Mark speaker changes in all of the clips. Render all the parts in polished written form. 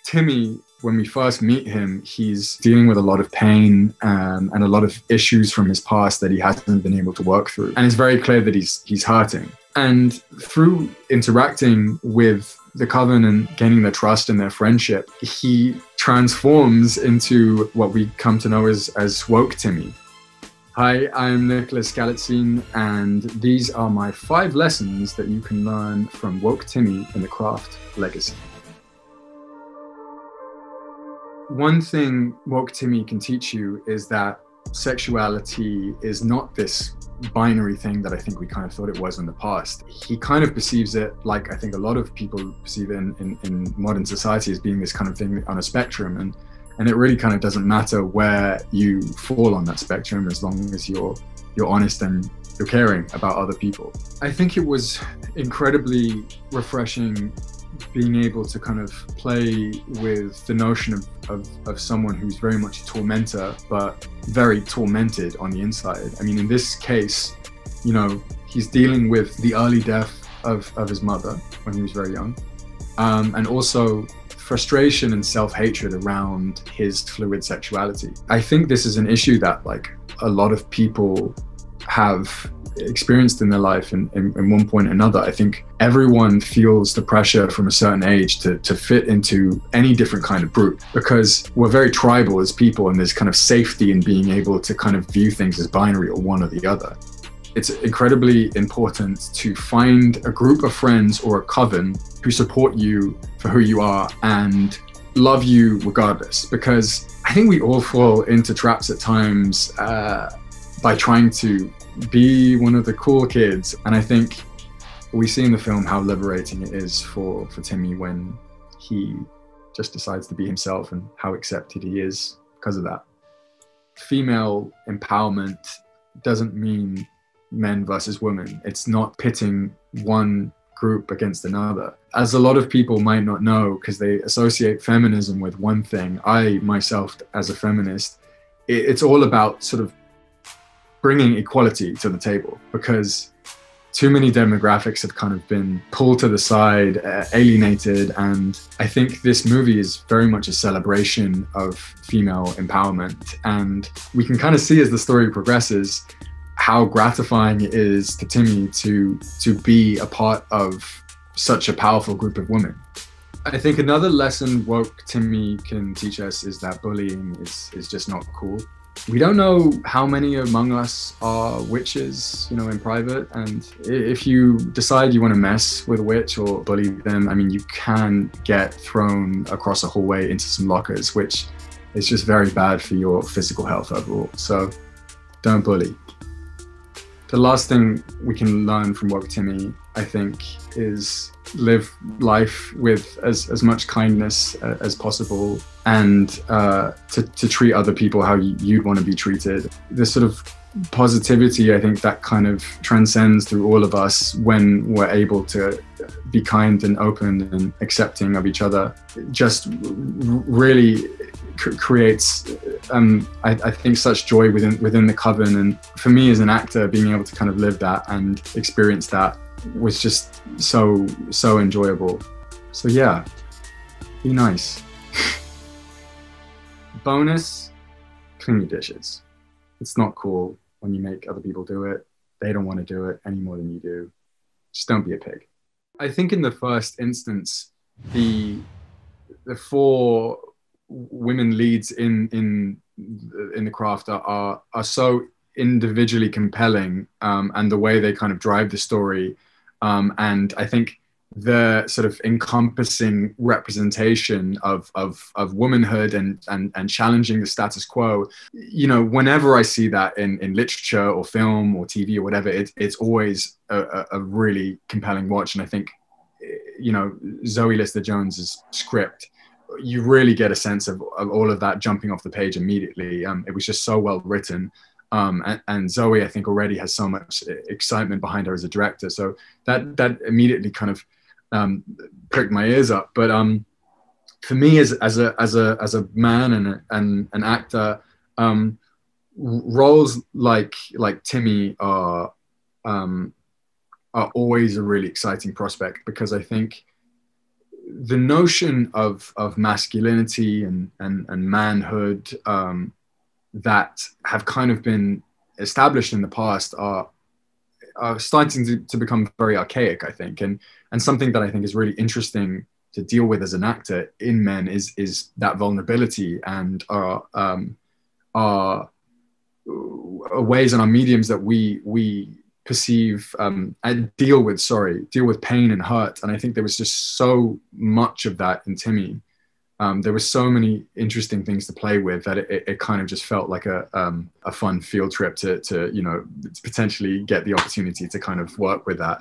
Speaker 1: Timmy, when we first meet him, he's dealing with a lot of pain and a lot of issues from his past that he hasn't been able to work through. And it's very clear that he's hurting. And through interacting with the Coven and gaining their trust and their friendship, he transforms into what we come to know as Woke Timmy. Hi, I'm Nicholas Galitzine, and these are my 5 lessons that you can learn from Woke Timmy in the craft legacy. One thing Woke Timmy can teach you is that sexuality is not this binary thing that I think we kind of thought it was in the past. He kind of perceives it like I think a lot of people perceive it in modern society as being this kind of thing on a spectrum, and it really kind of doesn't matter where you fall on that spectrum as long as you're honest and you're caring about other people. I think it was incredibly refreshing being able to kind of play with the notion of someone who's very much a tormentor, but very tormented on the inside. I mean, in this case, you know, he's dealing with the early death of his mother when he was very young, and also frustration and self-hatred around his fluid sexuality. I think this is an issue that like a lot of people have experienced in their life in one point or another. I think everyone feels the pressure from a certain age to fit into any different kind of group, because we're very tribal as people, and there's kind of safety in being able to kind of view things as binary or one or the other. It's incredibly important to find a group of friends or a coven who support you for who you are and love you regardless, because I think we all fall into traps at times by trying to be one of the cool kids. And I think we see in the film how liberating it is for Timmy when he just decides to be himself, and how accepted he is because of that. Female empowerment doesn't mean men versus women. It's not pitting one group against another. As a lot of people might not know, because they associate feminism with one thing, I myself as a feminist, it's all about sort of bringing equality to the table, because too many demographics have kind of been pulled to the side, alienated, and I think this movie is very much a celebration of female empowerment. And we can kind of see as the story progresses how gratifying it is to Timmy to be a part of such a powerful group of women. I think another lesson Woke Timmy can teach us is that bullying is just not cool. We don't know how many among us are witches, you know, in private. And if you decide you want to mess with a witch or bully them, I mean, you can get thrown across a hallway into some lockers, which is just very bad for your physical health overall. So don't bully. The last thing we can learn from Woke Timmy, I think, is live life with as much kindness as possible, and to treat other people how you'd want to be treated. This sort of positivity, I think, that kind of transcends through all of us when we're able to be kind and open and accepting of each other, just really creates, I think, such joy within the coven. And for me as an actor, being able to kind of live that and experience that was just so enjoyable. So yeah, be nice. Bonus, clean your dishes. It's not cool when you make other people do it. They don't want to do it any more than you do. Just don't be a pig. I think in the first instance, the 4 women leads in the craft are so individually compelling, and the way they kind of drive the story, and I think the sort of encompassing representation of womanhood and challenging the status quo. You know, whenever I see that in literature or film or TV or whatever, it's always a really compelling watch. And I think, you know, Zoe Lister-Jones's script, you really get a sense of all of that jumping off the page immediately. It was just so well written. And Zoe, I think, already has so much excitement behind her as a director. So that immediately kind of pricked my ears up. But for me, as a man and an actor, roles like Timmy are always a really exciting prospect, because I think the notion of masculinity and manhood that have kind of been established in the past are starting to become very archaic, I think, and something that I think is really interesting to deal with as an actor in men is that vulnerability and our ways and our mediums that we perceive and deal with pain and hurt. And I think there was just so much of that in Timmy. There were so many interesting things to play with that it kind of just felt like a fun field trip to potentially get the opportunity to kind of work with that.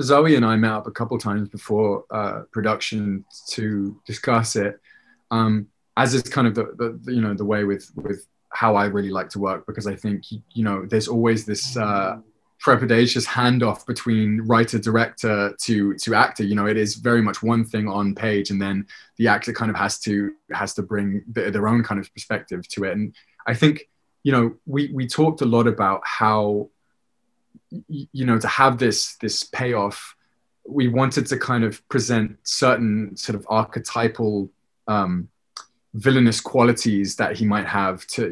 Speaker 1: Zoe and I met up a couple of times before production to discuss it, as is kind of the way with how I really like to work, because I think there's always this trepidatious handoff between writer director to actor. It is very much one thing on page, and then the actor kind of has to bring their own kind of perspective to it. And I think we talked a lot about how to have this payoff, we wanted to kind of present certain sort of archetypal villainous qualities that he might have to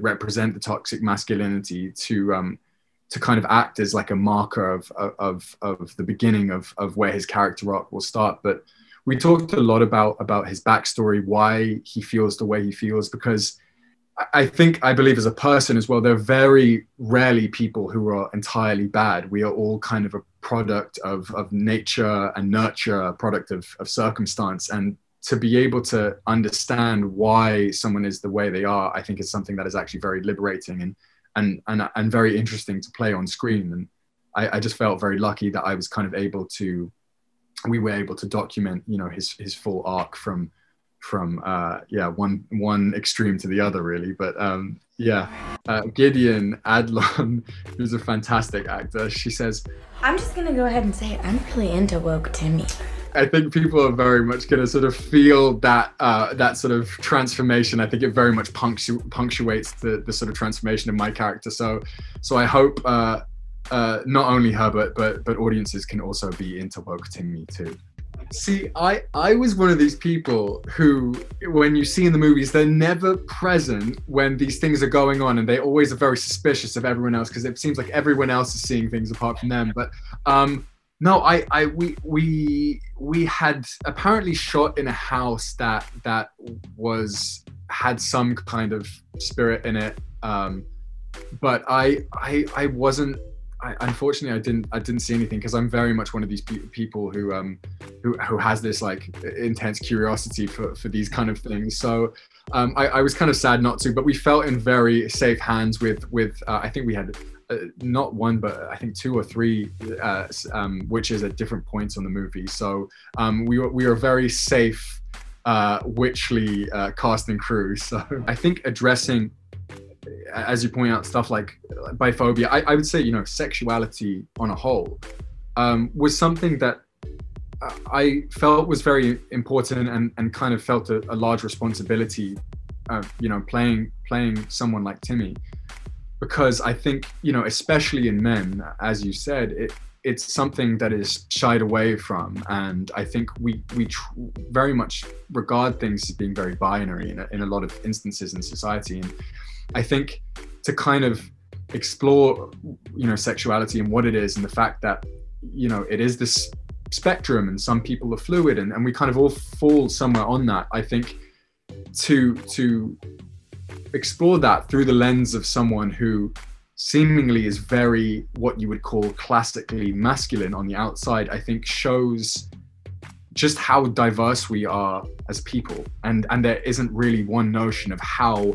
Speaker 1: represent the toxic masculinity, to kind of act as like a marker of the beginning of where his character arc will start. But we talked a lot about his backstory, why he feels the way he feels, because I believe as a person as well, there are very rarely people who are entirely bad. We are all kind of a product of nature and nurture, a product of circumstance. And to be able to understand why someone is the way they are, I think is something that is actually very liberating and very interesting to play on screen. And I just felt very lucky that I was kind of we were able to document, his full arc from one extreme to the other, really. But Gideon Adlon, who's a fantastic actor, she says,
Speaker 2: I'm just gonna go ahead and say I'm really into Woke Timmy.
Speaker 1: I think people are very much going to sort of feel that that sort of transformation. I think it very much punctuates the sort of transformation of my character. So I hope not only her but audiences can also be into Woke Timmy too. See, I was one of these people who, when you see in the movies, they're never present when these things are going on, and they always are very suspicious of everyone else because it seems like everyone else is seeing things apart from them. But no, we had apparently shot in a house that had some kind of spirit in it, but I wasn't. Unfortunately, I didn't see anything, because I'm very much one of these people who has this like intense curiosity for these kind of things. So I was kind of sad not to, but we felt in very safe hands with I think we had not one, but I think 2 or 3 witches at different points on the movie. So we were very safe witchly cast and crew. So I think addressing, as you point out, stuff like biphobia, I would say, sexuality on a whole was something that I felt was very important and kind of felt a large responsibility, playing someone like Timmy, because I think, especially in men, as you said, it's something that is shied away from. And I think we very much regard things as being very binary in a lot of instances in society. And I think to kind of explore, sexuality and what it is, and the fact that, it is this spectrum and some people are fluid, and we kind of all fall somewhere on that. I think to explore that through the lens of someone who seemingly is very, what you would call classically masculine on the outside, I think shows just how diverse we are as people. And there isn't really one notion of how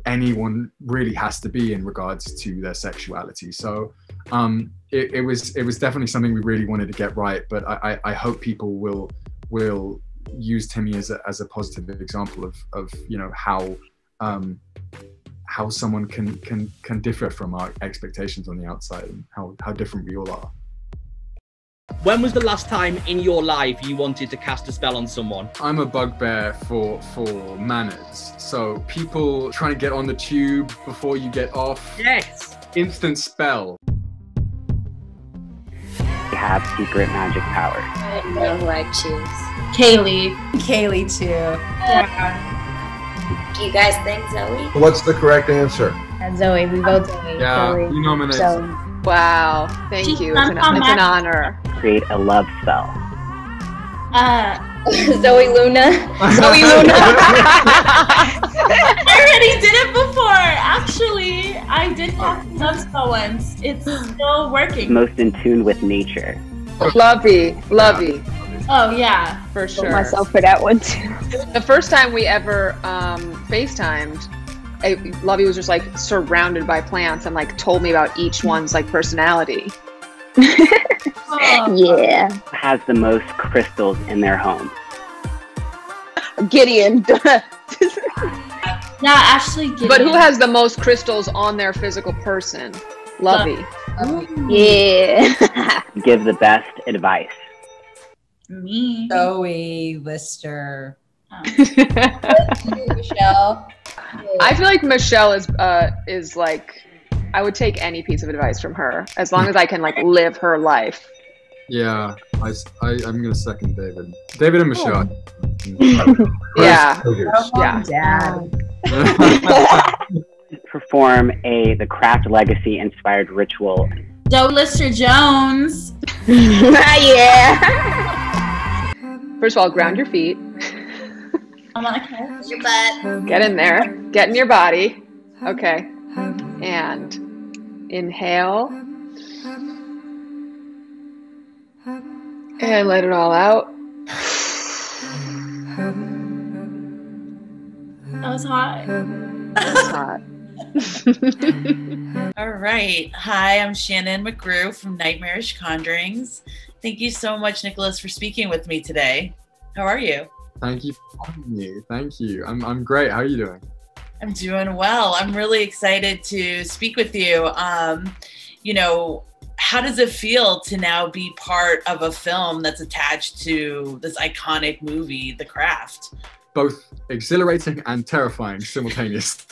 Speaker 1: anyone really has to be in regards to their sexuality. So it was definitely something we really wanted to get right. But I hope people will use Timmy as a positive example of how someone can differ from our expectations on the outside, and how different we all are.
Speaker 3: When was the last time in your life you wanted to cast a spell on someone?
Speaker 1: I'm a bugbear for manners. So people trying to get on the tube before you get off.
Speaker 3: Yes.
Speaker 1: Instant spell.
Speaker 4: have secret magic powers?
Speaker 2: I don't know who I'd choose.
Speaker 5: Kaylee.
Speaker 6: Kaylee too.
Speaker 2: Do you guys think Zoe?
Speaker 7: What's the correct answer?
Speaker 6: Zoe, we vote Zoe.
Speaker 1: Yeah,
Speaker 6: Zoe.
Speaker 1: you nominate.
Speaker 6: Zoe.
Speaker 5: Wow, thank you. It's an honor.
Speaker 4: Create a love spell.
Speaker 2: Zoe Luna.
Speaker 5: Zoe Luna.
Speaker 8: I already did it before. Actually, I did have love spell once. It's still working.
Speaker 4: Most in tune with nature.
Speaker 5: Lovey.
Speaker 8: Oh yeah,
Speaker 5: For sure.
Speaker 6: Myself for that one too.
Speaker 5: The first time we ever FaceTimed, Lovey was just like surrounded by plants and like told me about each one's like personality.
Speaker 6: Yeah.
Speaker 4: Has the most crystals in their home.
Speaker 5: Gideon.
Speaker 8: yeah. Ashley, Gideon.
Speaker 5: But who has the most crystals on their physical person? Lovey.
Speaker 6: Yeah.
Speaker 4: Give the best advice.
Speaker 8: me?
Speaker 6: Zoe Lister.
Speaker 2: Michelle.
Speaker 5: I feel like Michelle is like, I would take any piece of advice from her as long as I can like live her life.
Speaker 1: Yeah, I'm gonna second David. David and Michelle.
Speaker 5: Yeah. Yeah.
Speaker 6: Dad.
Speaker 4: Perform the craft legacy inspired ritual.
Speaker 8: Zoe Lister Jones.
Speaker 6: Yeah.
Speaker 5: First of all, ground your feet.
Speaker 8: I'm on a couch.
Speaker 2: Your butt.
Speaker 5: Get in there. Get in your body. Okay. And inhale. And let it all out.
Speaker 8: That was hot.
Speaker 5: It's hot.
Speaker 9: All right. Hi, I'm Shannon McGrew from Nightmarsh Conjurings. Thank you so much, Nicholas, for speaking with me today. How are you?
Speaker 1: Thank you for having me. Thank you. I'm great. How are you doing?
Speaker 9: I'm doing well. I'm really excited to speak with you. You know, how does it feel to now be part of a film that's attached to this iconic movie, The Craft?
Speaker 1: Both exhilarating and terrifying simultaneously.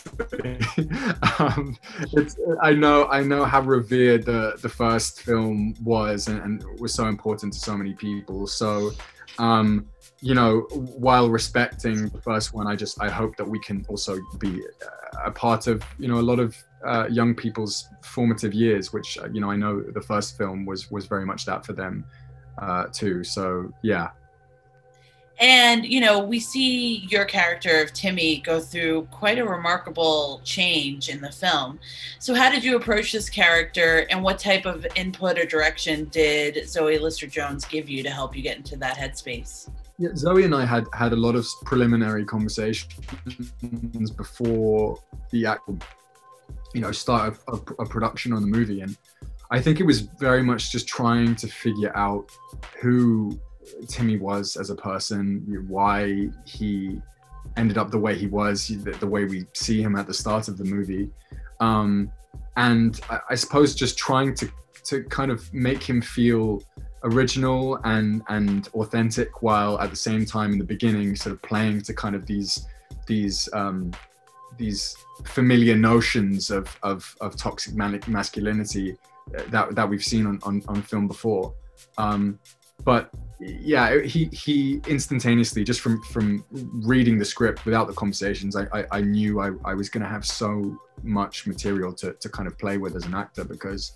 Speaker 1: I know how revered the first film was and was so important to so many people. So, you know, while respecting the first one, I hope that we can also be a part of, you know, a lot of young people's formative years, which, you know, I know the first film was very much that for them too. So, yeah.
Speaker 9: And, you know, we see your character of Timmy go through quite a remarkable change in the film. So how did you approach this character, and what type of input or direction did Zoe Lister Jones give you to help you get into that headspace?
Speaker 1: Yeah, Zoe and I had a lot of preliminary conversations before the actual, you know, start of production on the movie. And I think it was very much just trying to figure out who Timmy was as a person, why he ended up the way he was, the way we see him at the start of the movie, and I suppose just trying to kind of make him feel original and authentic, while at the same time in the beginning sort of playing to kind of these familiar notions of toxic masculinity that we've seen on film before. But yeah, he instantaneously, just from reading the script without the conversations, I knew I was going to have so much material to kind of play with as an actor, because,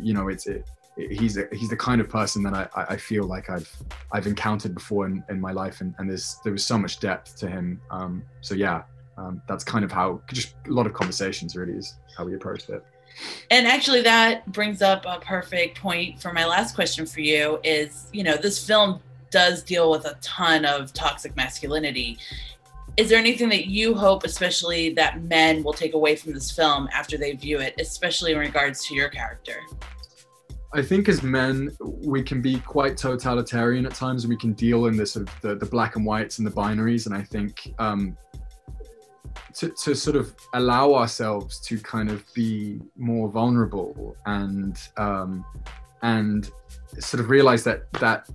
Speaker 1: you know, he's the kind of person that I feel like I've encountered before in my life, and there was so much depth to him. So yeah, that's kind of how, just a lot of conversations really is how we approached it.
Speaker 9: And actually that brings up a perfect point for my last question for you is, you know, this film does deal with a ton of toxic masculinity. Is there anything that you hope, especially that men will take away from this film after they view it, especially in regards to your character?
Speaker 1: I think as men, we can be quite totalitarian at times. We can deal in this sort of the black and whites and the binaries. And I think to sort of allow ourselves to kind of be more vulnerable and sort of realize that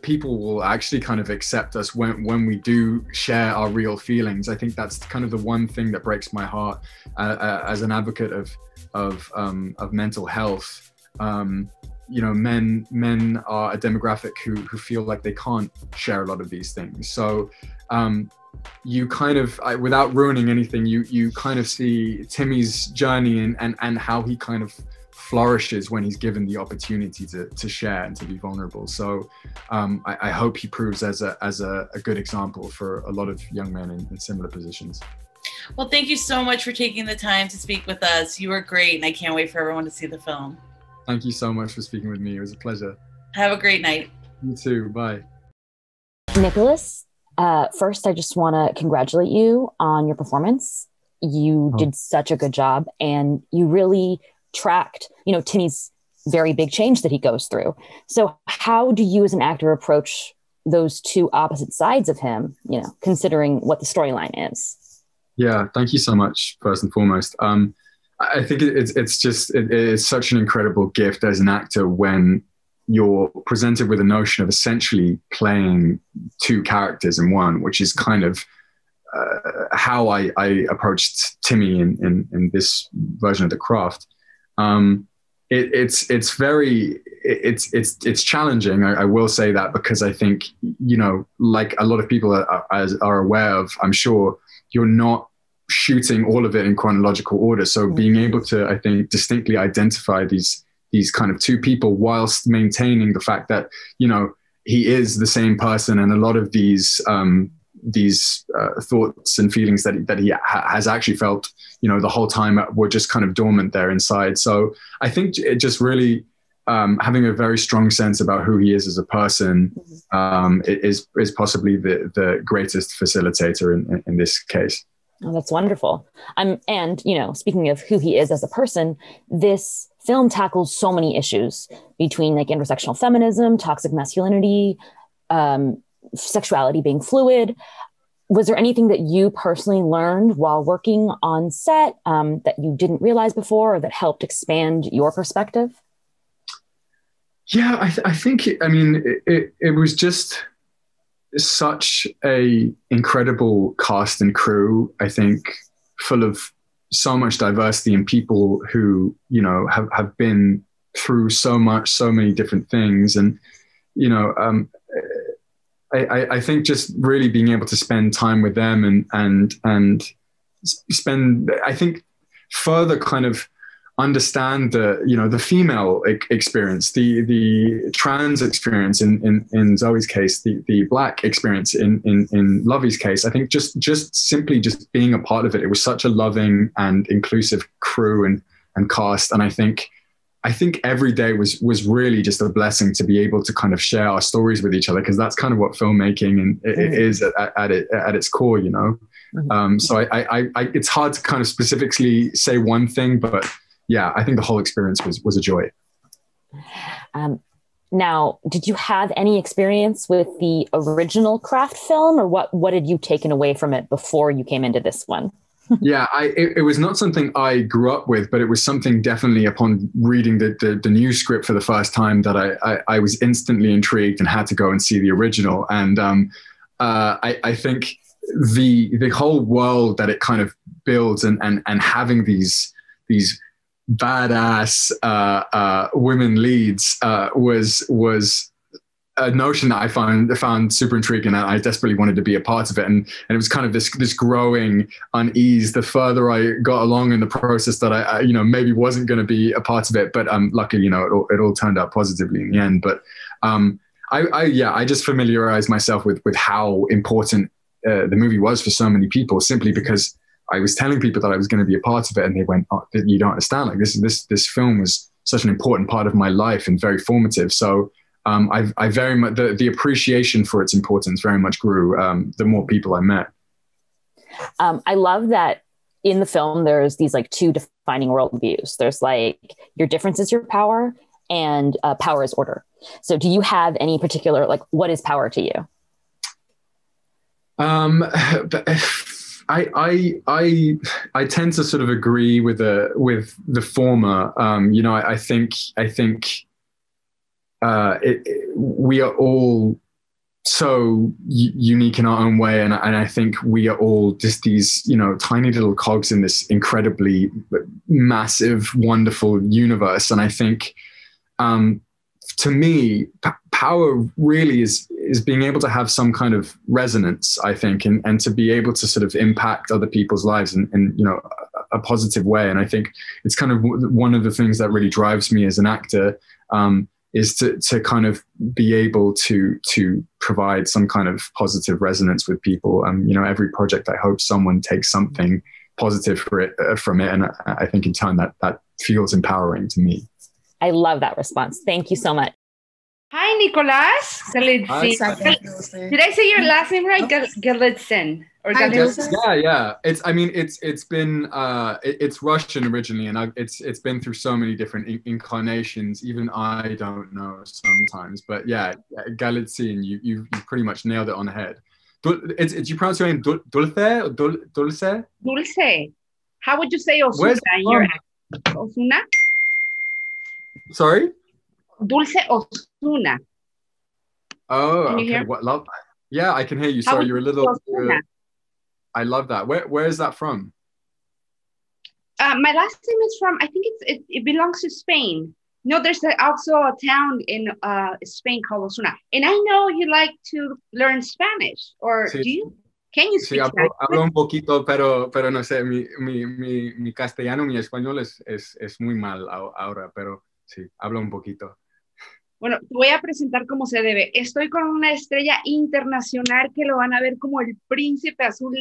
Speaker 1: people will actually kind of accept us when we do share our real feelings. I think that's kind of the one thing that breaks my heart as an advocate of mental health. men are a demographic who feel like they can't share a lot of these things. So you kind of, without ruining anything, you kind of see Timmy's journey and how he kind of flourishes when he's given the opportunity to share and to be vulnerable. So I hope he proves as a good example for a lot of young men in similar positions.
Speaker 9: Well, thank you so much for taking the time to speak with us. You were great, and I can't wait for everyone to see the film.
Speaker 1: Thank you so much for speaking with me. It was a pleasure.
Speaker 9: Have a great night.
Speaker 1: You too. Bye.
Speaker 7: Nicholas, first, I just want to congratulate you on your performance. You did such a good job, and you really tracked, Timmy's very big change that he goes through. So how do you as an actor approach those two opposite sides of him, considering what the storyline is?
Speaker 1: Yeah, thank you so much, first and foremost. I think it's such an incredible gift as an actor when you're presented with a notion of essentially playing two characters in one, which is kind of how I approached Timmy in this version of the craft. It's challenging. I will say that, because I think, like a lot of people are aware of, I'm sure, you're not shooting all of it in chronological order. So being able to, I think, distinctly identify these kind of two people whilst maintaining the fact that, he is the same person, and a lot of these thoughts and feelings that he has actually felt, the whole time were just kind of dormant there inside. So I think it just really having a very strong sense about who he is as a person is possibly the greatest facilitator in this case.
Speaker 7: Oh, that's wonderful. And, speaking of who he is as a person, this film tackles so many issues between like intersectional feminism, toxic masculinity, sexuality being fluid. Was there anything that you personally learned while working on set that you didn't realize before, or that helped expand your perspective?
Speaker 1: Yeah, I think, it was just such a incredible cast and crew, I think, full of so much diversity and people who, have been through so many different things. And, I think just really being able to spend time with them and spend, I think, further kind of understand the female experience, the trans experience in Zoe's case, the Black experience in Lovey's case. I think just simply being a part of it. It was such a loving and inclusive crew and cast. And I think every day was really just a blessing to be able to kind of share our stories with each other, because that's kind of what filmmaking and it is at its core, So I it's hard to kind of specifically say one thing, but yeah, I think the whole experience was a joy.
Speaker 7: Now, did you have any experience with the original Craft film, or what had you taken away from it before you came into this one?
Speaker 1: Yeah, it was not something I grew up with, but it was something definitely upon reading the new script for the first time that I was instantly intrigued and had to go and see the original. And I think the whole world that it kind of builds and having these badass women leads was a notion that I found super intriguing, and I desperately wanted to be a part of it. And it was kind of this growing unease the further I got along in the process, that I maybe wasn't going to be a part of it. But luckily, it all turned out positively in the end. But I just familiarized myself with how important the movie was for so many people, simply because I was telling people that I was going to be a part of it, and they went, "Oh, you don't understand. Like this film was such an important part of my life and very formative." So I very much the appreciation for its importance very much grew the more people I met.
Speaker 7: I love that in the film there's these like two defining worldviews. There's like your difference is your power, and power is order. So do you have any particular, like, what is power to you?
Speaker 1: I tend to sort of agree with the former. I think we are all so unique in our own way, and I think we are all just these tiny little cogs in this incredibly massive, wonderful universe. And I think to me, power really is being able to have some kind of resonance, I think, and to be able to sort of impact other people's lives in you know, a positive way. And I think it's kind of one of the things that really drives me as an actor, is to kind of be able to provide some kind of positive resonance with people. You know, every project, I hope someone takes something positive from it. And I think in turn that feels empowering to me.
Speaker 7: I love that response. Thank you so much.
Speaker 10: Hi, Nicholas Galitzine. Did I say your last name right? Galitzine or Galitzine?
Speaker 1: Yeah. It's Russian originally, and it's been through so many different incarnations. Even I don't know sometimes, but yeah, Galitzine. You pretty much nailed it on the head. Do you pronounce your name Dulce or Dulce?
Speaker 10: Dulce. How would you say Osuna in your accent? Osuna?
Speaker 1: Sorry?
Speaker 10: Dulce Osuna.
Speaker 1: Oh,
Speaker 10: can you
Speaker 1: okay.
Speaker 10: hear?
Speaker 1: What love? Yeah, I can hear you. Sorry, you're a little. I love that. Where is that from?
Speaker 10: My last name is from. I think it belongs to Spain. No, there's also a town in Spain called Osuna. And I know you like to learn Spanish, or do you? Can you speak Spanish?
Speaker 1: Hablo un poquito, pero no sé. Mi castellano, mi español es muy mal ahora, pero sí, hablo un poquito.
Speaker 10: Bueno, te voy a presentar como se debe. Estoy con una estrella internacional que lo van a ver como el príncipe azul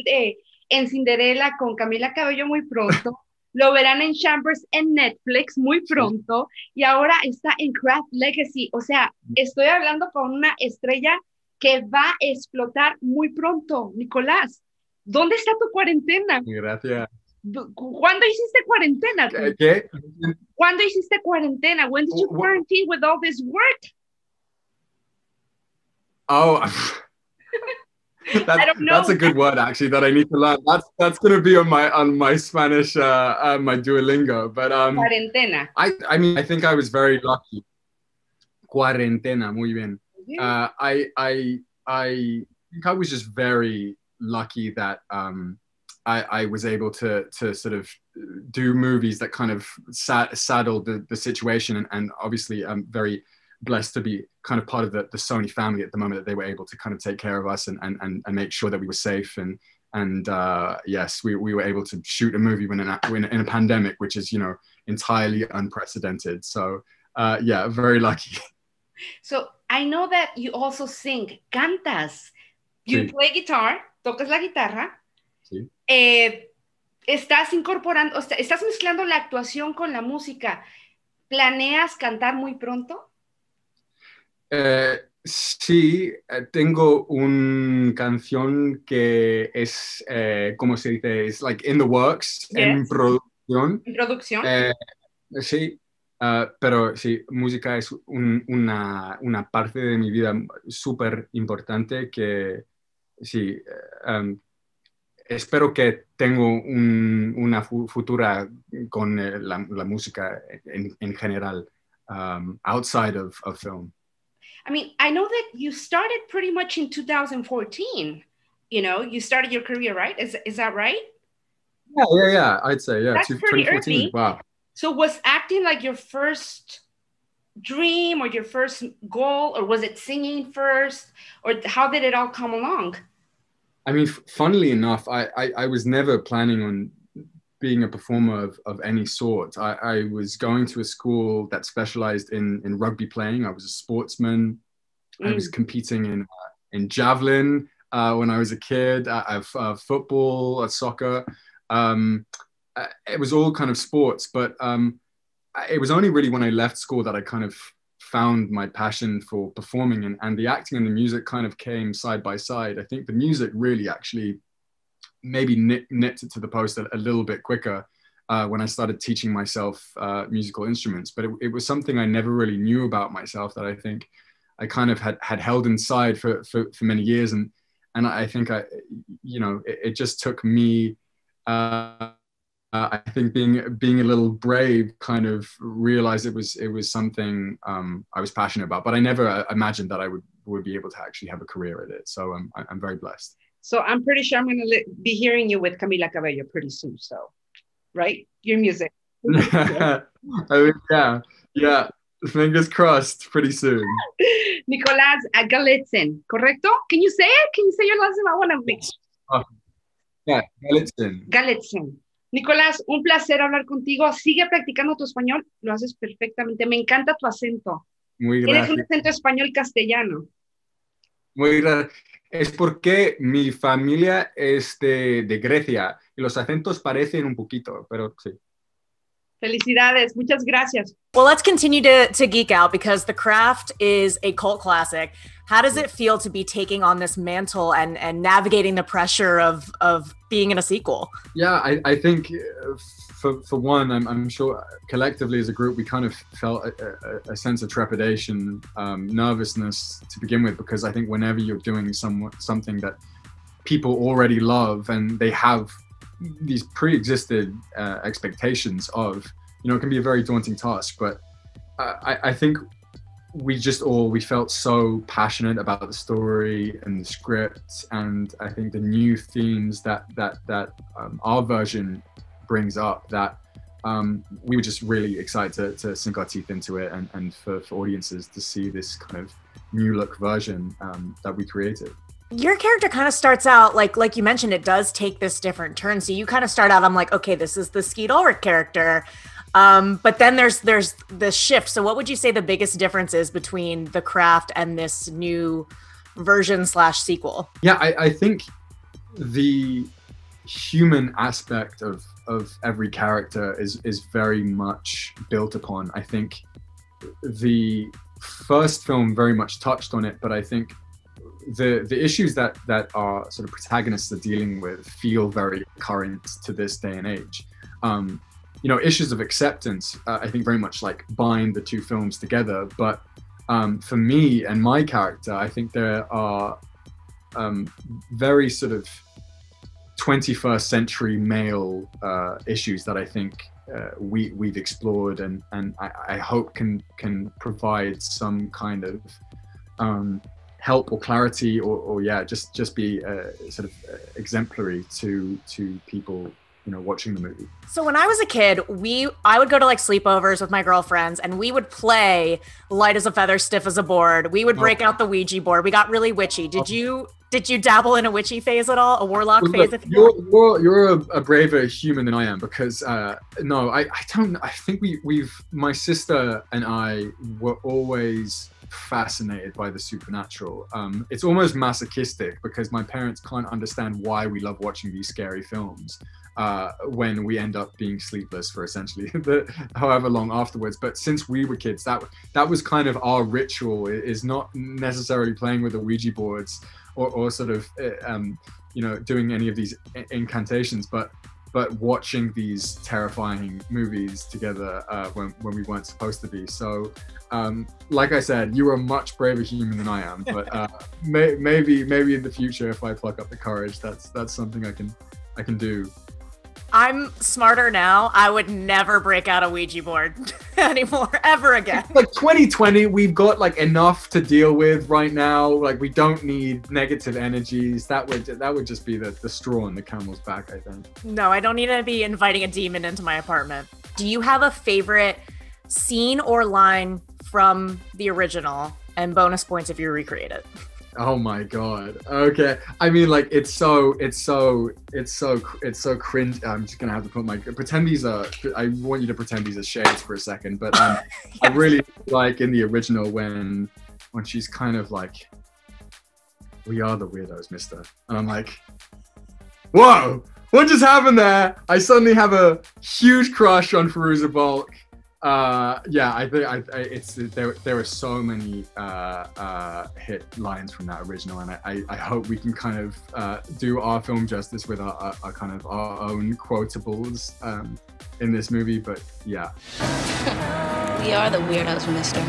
Speaker 10: en Cinderella con Camila Cabello muy pronto. Lo verán en Chambers en Netflix muy pronto. Y ahora está en Craft Legacy. O sea, estoy hablando con una estrella que va a explotar muy pronto. Nicolás, ¿dónde está tu cuarentena?
Speaker 1: Gracias.
Speaker 10: ¿Cuándo hiciste cuarentena?
Speaker 1: ¿Qué?
Speaker 10: ¿Cuándo hiciste cuarentena? When did you quarantine with all this work?
Speaker 1: Oh,
Speaker 10: I don't know.
Speaker 1: That's a good word actually that I need to learn. That's going to be on my Spanish my Duolingo. But
Speaker 10: cuarentena.
Speaker 1: I mean, I think I was very lucky. Cuarentena, muy bien. I think I was just very lucky that I was able to sort of do movies that kind of saddled the situation, and obviously I'm very blessed to be kind of part of the Sony family at the moment, that they were able to kind of take care of us and make sure that we were safe, and yes, we were able to shoot a movie in a pandemic, which is, you know, entirely unprecedented. So yeah, very lucky.
Speaker 10: So I know that you also sing, cantas, you play guitar, tocas la guitarra.
Speaker 1: Sí.
Speaker 10: Estás incorporando, estás mezclando la actuación con la música. ¿Planeas cantar muy pronto?
Speaker 1: Sí, tengo una canción que es, ¿cómo se dice? Es like in the works,
Speaker 10: Yes.
Speaker 1: en producción.
Speaker 10: ¿En producción?
Speaker 1: Sí, pero sí, música es una parte de mi vida súper importante que sí, espero que tengo una futura con la música en general, outside of film.
Speaker 10: I mean, I know that you started pretty much in 2014. You know, you started your career, right? Is that right?
Speaker 1: Yeah. I'd say, yeah.
Speaker 10: That's pretty
Speaker 1: 2014.
Speaker 10: early.
Speaker 1: Wow.
Speaker 10: So was acting like your first dream or your first goal, or was it singing first, or how did it all come along?
Speaker 1: I mean, funnily enough, I was never planning on being a performer of any sort. I was going to a school that specialized in rugby playing. I was a sportsman. I was competing in javelin when I was a kid, football, soccer. It was all kind of sports, but it was only really when I left school that I kind of found my passion for performing, and the acting and the music kind of came side by side. I think the music really actually maybe nipped it to the post a little bit quicker when I started teaching myself musical instruments, but it was something I never really knew about myself, that I think I kind of had held inside for many years, and I think it just took me I think being a little brave, kind of realized it was something I was passionate about, but I never imagined that I would be able to actually have a career at it. So I'm very blessed.
Speaker 10: So I'm pretty sure I'm going to be hearing you with Camila Cabello pretty soon. So, right? Your music.
Speaker 1: I mean, yeah. Fingers crossed, pretty soon.
Speaker 10: Nicholas Galitzine, ¿correcto? Can you say it? Can you say your last name? I want to make sure.
Speaker 1: Yeah, Galitzine.
Speaker 10: Galitzine. Nicolás, un placer hablar contigo. Sigue practicando tu español. Lo haces perfectamente. Me encanta tu acento.
Speaker 1: Muy
Speaker 10: Tienes
Speaker 1: gracias.
Speaker 10: un acento español castellano.
Speaker 1: Muy gracias. Es porque mi familia es de Grecia y los acentos parecen un poquito, pero sí.
Speaker 10: Felicidades. Muchas gracias.
Speaker 11: Well, let's continue to geek out because The Craft is a cult classic. How does it feel to be taking on this mantle and navigating the pressure of being in a sequel?
Speaker 1: Yeah, I think for one, I'm sure collectively as a group, we kind of felt a sense of trepidation, nervousness to begin with, because I think whenever you're doing something that people already love and they have these pre-existed expectations of, it can be a very daunting task. But I think we felt so passionate about the story and the script, and I think the new themes that our version brings up, that we were just really excited to sink our teeth into it, and for audiences to see this kind of new look version that we created.
Speaker 11: Your character kind of starts out like you mentioned, it does take this different turn. So you kind of start out, I'm like, okay, this is the Skeet Ulrich character. But then there's the shift. So what would you say the biggest difference is between The Craft and this new version / sequel?
Speaker 1: Yeah, I think the human aspect of every character is very much built upon. I think the first film very much touched on it, but I think the issues that our sort of protagonists are dealing with feel very current to this day and age. Issues of acceptance, I think very much like bind the two films together. But for me and my character, I think there are very sort of 21st century male issues that I think we've explored, and I hope can provide some kind of help or clarity, or just be sort of exemplary to people watching the movie.
Speaker 11: So when I was a kid, I would go to like sleepovers with my girlfriends, and we would play light as a feather, stiff as a board. We would break out the Ouija board. We got really witchy. Did you dabble in a witchy phase at all? A warlock phase?
Speaker 1: Look, you're a braver human than I am, because no, I don't. I think my sister and I were always fascinated by the supernatural. It's almost masochistic, because my parents can't understand why we love watching these scary films when we end up being sleepless for essentially however long afterwards. But since we were kids, that was kind of our ritual, is not necessarily playing with the Ouija boards or sort of doing any of these incantations, but watching these terrifying movies together when we weren't supposed to be. So like I said, you are a much braver human than I am, but maybe in the future, if I pluck up the courage, that's something I can do.
Speaker 11: I'm smarter now. I would never break out a Ouija board anymore, ever again.
Speaker 1: Like 2020, we've got like enough to deal with right now. Like, we don't need negative energies. That would just be the straw on the camel's back, I think.
Speaker 11: No, I don't need to be inviting a demon into my apartment. Do you have a favorite scene or line from the original? And bonus points if you recreate it.
Speaker 1: Oh my god. Okay. I mean, like, it's so cringe. I'm just gonna have to put pretend these are. I want you to pretend these are shades for a second, but yes. I really like in the original when she's kind of like, "We are the weirdos, mister," and I'm like, "Whoa, what just happened there?" I suddenly have a huge crush on Fairuza Balk. I think there are so many hit lines from that original, and I hope we can kind of do our film justice with our kind of our own quotables in this movie. But yeah,
Speaker 2: We are the weirdos, mister.